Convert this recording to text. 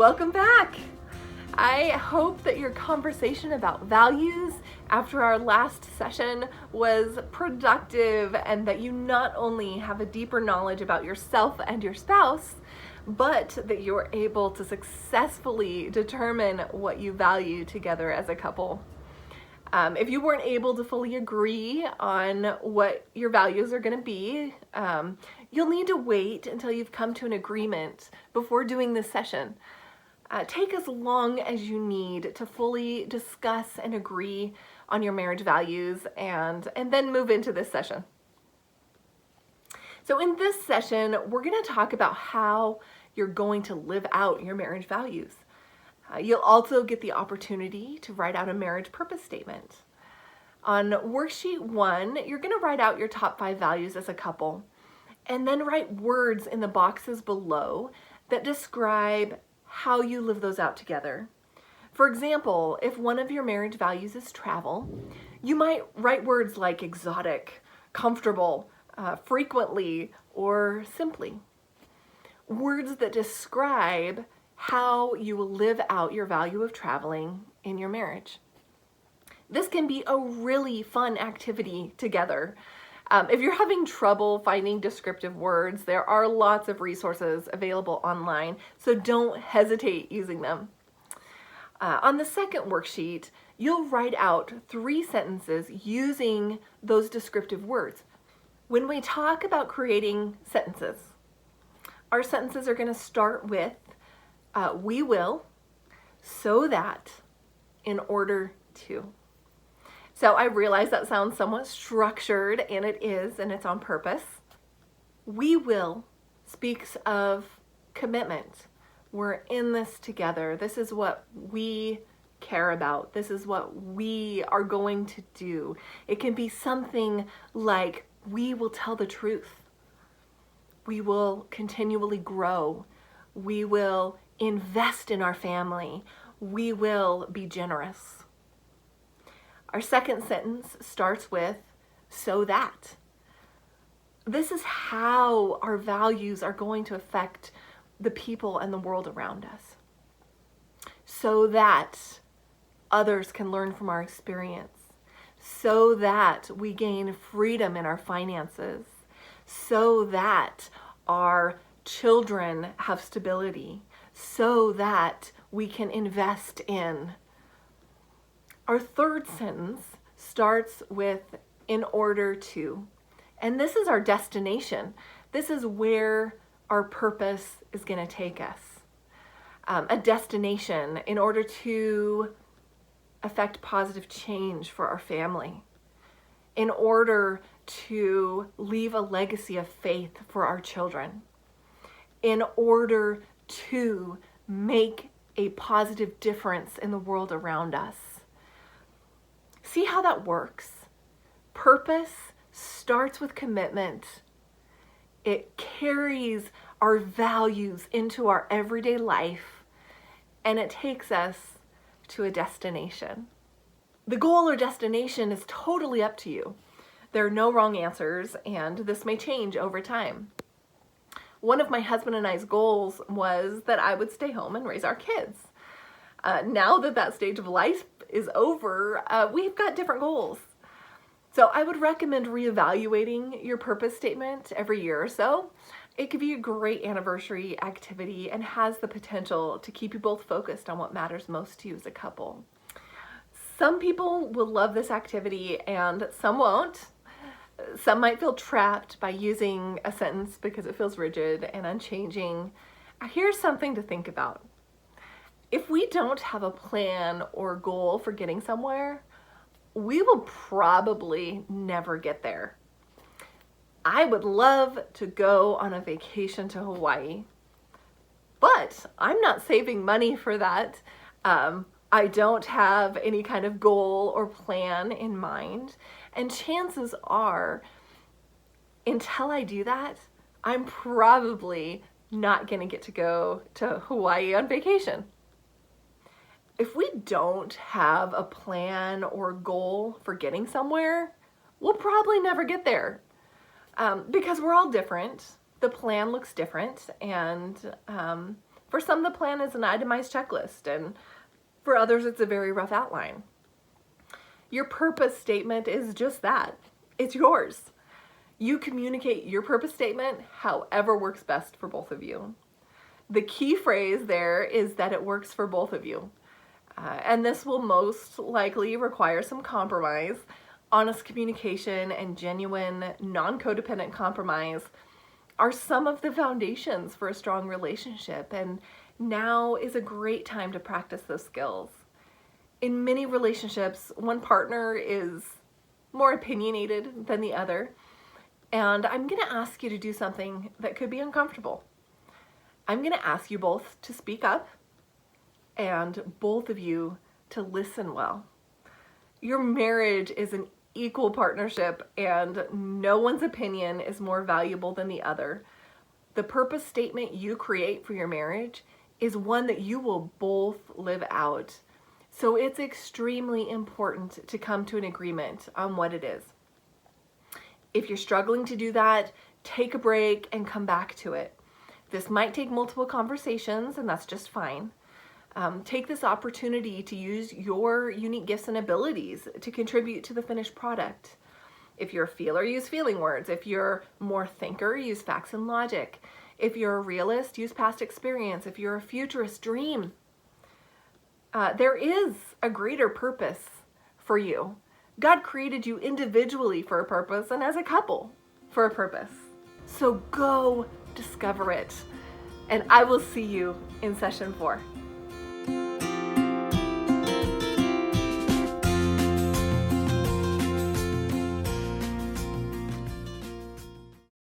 Welcome back. I hope that your conversation about values after our last session was productive and that you not only have a deeper knowledge about yourself and your spouse, but that you're able to successfully determine what you value together as a couple. If you weren't able to fully agree on what your values are going to be, you'll need to wait until you've come to an agreement before doing this session. Take as long as you need to fully discuss and agree on your marriage values and then move into this session. So in this session, we're going to talk about how you're going to live out your marriage values. You'll also get the opportunity to write out a marriage purpose statement. On worksheet 1, you're going to write out your top 5 values as a couple, and then write words in the boxes below that describe how you live those out together. For example, if one of your marriage values is travel, you might write words like exotic, comfortable, frequently, or simply. Words that describe how you will live out your value of traveling in your marriage. This can be a really fun activity together. If you're having trouble finding descriptive words, there are lots of resources available online, so don't hesitate using them. On the second worksheet, you'll write out 3 sentences using those descriptive words. When we talk about creating sentences, our sentences are going to start with we will, so that, in order to. So I realize that sounds somewhat structured, and it is, and it's on purpose. We will speaks of commitment. We're in this together. This is what we care about. This is what we are going to do. It can be something like, we will tell the truth. We will continually grow. We will invest in our family. We will be generous. Our second sentence starts with, so that. This is how our values are going to affect the people and the world around us, so that others can learn from our experience, so that we gain freedom in our finances, so that our children have stability, so that we can invest in. Our third sentence starts with in order to, and this is our destination. This is where our purpose is going to take us. A destination in order to affect positive change for our family, in order to leave a legacy of faith for our children, in order to make a positive difference in the world around us. See how that works? Purpose starts with commitment. It carries our values into our everyday life, and it takes us to a destination. The goal or destination is totally up to you. There are no wrong answers, and this may change over time. One of my husband and I's goals was that I would stay home and raise our kids. Now that stage of life is over, we've got different goals. So I would recommend reevaluating your purpose statement every year or so. It could be a great anniversary activity and has the potential to keep you both focused on what matters most to you as a couple. Some people will love this activity and some won't. Some might feel trapped by using a sentence because it feels rigid and unchanging. Here's something to think about. If we don't have a plan or goal for getting somewhere, we will probably never get there. I would love to go on a vacation to Hawaii, but I'm not saving money for that. I don't have any kind of goal or plan in mind. And chances are, until I do that, I'm probably not going to get to go to Hawaii on vacation. If we don't have a plan or goal for getting somewhere, we'll probably never get there. Because we're all different. The plan looks different, and For some, the plan is an itemized checklist, and for others, it's a very rough outline. Your purpose statement is just that. It's yours. You communicate your purpose statement however works best for both of you. The key phrase there is that it works for both of you. And this will most likely require some compromise. Honest communication and genuine, non-codependent compromise are some of the foundations for a strong relationship, and now is a great time to practice those skills. In many relationships, one partner is more opinionated than the other, and I'm going to ask you to do something that could be uncomfortable. I'm going to ask you both to speak up and both of you to listen well. Your marriage is an equal partnership, and no one's opinion is more valuable than the other. The purpose statement you create for your marriage is one that you will both live out. So it's extremely important to come to an agreement on what it is. If you're struggling to do that, take a break and come back to it. This might take multiple conversations, and that's just fine. Take this opportunity to use your unique gifts and abilities to contribute to the finished product. If you're a feeler, use feeling words. If you're more thinker, use facts and logic. If you're a realist, use past experience. If you're a futurist, dream. There is a greater purpose for you. God created you individually for a purpose and as a couple for a purpose. So go discover it. And I will see you in session 4.